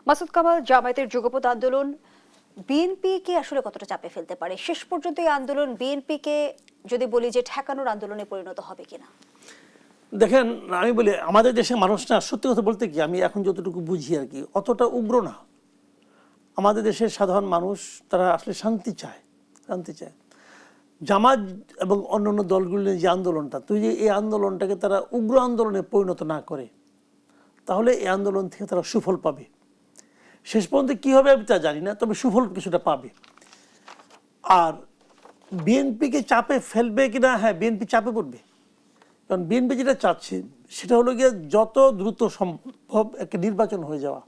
মাসুদ কামাল, জামায়াতের যুগপৎ আন্দোলন বিএনপিকে আসলে কতটা চাপে ফেলতে পারে? শেষ পর্যন্ত এই আন্দোলন বিএনপিকে যদি বলি যে ঠেকানোর আন্দোলনে পরিণত হবে কিনা? দেখেন, আমি বলি আমাদের দেশের মানুষ না, সত্যি কথা বলতে কি, আমি এখন যতটুকু বুঝি আর কি, অতটা উগ্র না। আমাদের দেশের সাধারণ মানুষ তারা আসলে শান্তি চায়। জামাত এবং অন্যান্য দলগুলির যে আন্দোলনটা, তুই যে এই আন্দোলনটাকে তারা উগ্র আন্দোলনে পরিণত না করে, তাহলে এই আন্দোলন থেকে তারা সুফল পাবে। শেষ পর্যন্ত কী হবে আমি তা জানি না, তবে সুফল কিছুটা পাবে। আর বিএনপিকে চাপে ফেলবে কিনা, হ্যাঁ, বিএনপি চাপে পড়বে। কারণ বিএনপি যেটা চাচ্ছে সেটা হলো গিয়ে যত দ্রুত সম্ভব একটা নির্বাচন হয়ে যাওয়া।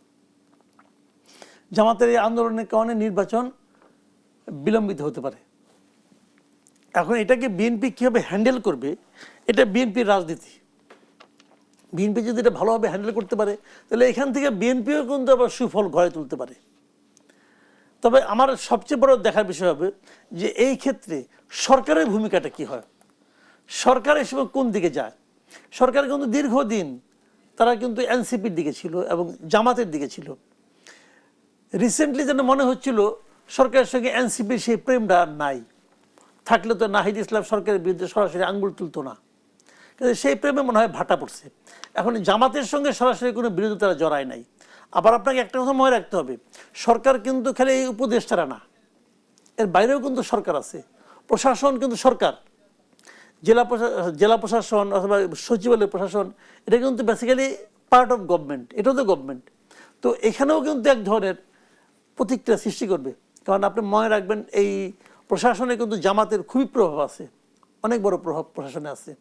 জামাতের এই আন্দোলনের কারণে নির্বাচন বিলম্বিত হতে পারে। এখন এটাকে বিএনপি কীভাবে হ্যান্ডেল করবে, এটা বিএনপির রাজনীতি। বিএনপি যদি এটা ভালোভাবে হ্যান্ডেল করতে পারে, তাহলে এখান থেকে বিএনপিও কিন্তু আবার সুফল গড়ে তুলতে পারে। তবে আমার সবচেয়ে বড় দেখার বিষয় হবে যে এই ক্ষেত্রে সরকারের ভূমিকাটা কি হয়, সরকার এ সময় কোন দিকে যায়। সরকার কিন্তু দীর্ঘদিন তারা কিন্তু এনসিপির দিকে ছিল এবং জামাতের দিকে ছিল। রিসেন্টলি যেন মনে হচ্ছিল সরকারের সঙ্গে এনসিপির সেই প্রেমটা নাই। থাকলে তো নাহিদ ইসলাম সরকারের বিরুদ্ধে সরাসরি আঙ্গুল তুলতো না, কিন্তু সেই প্রেমে মনে হয় ভাটা পড়ছে। এখন জামাতের সঙ্গে সরাসরি কোনো বিরোধিতা জড়ায় নাই। আবার আপনাকে একটা কথা মনে রাখতে হবে, সরকার কিন্তু খালি এই উপদেষ্টারা না, এর বাইরেও কিন্তু সরকার আছে। প্রশাসন কিন্তু সরকার, জেলা প্রশাসন অথবা সচিবালয় প্রশাসন, এটা কিন্তু বেসিক্যালি পার্ট অফ গভর্নমেন্ট, এটাও তো গভর্নমেন্ট। তো এখানেও কিন্তু এক ধরনের প্রতিক্রিয়া সৃষ্টি করবে। কারণ আপনি মনে রাখবেন, এই প্রশাসনে কিন্তু জামাতের খুবই প্রভাব আছে, অনেক বড় প্রভাব প্রশাসনে আছে।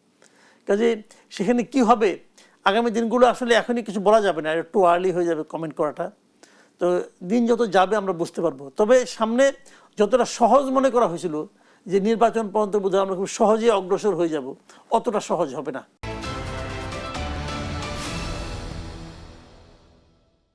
কাজে সেখানে কি হবে আগামী দিনগুলো আসলে এখনই কিছু বলা যাবে না, একটু আর্লি হয়ে যাবে কমেন্ট করাটা। তো দিন যত যাবে আমরা বুঝতে পারবো। তবে সামনে যতটা সহজ মনে করা হয়েছিল যে নির্বাচন পর্যন্ত বোধহয় আমরা খুব সহজে অগ্রসর হয়ে যাব, অতটা সহজ হবে না।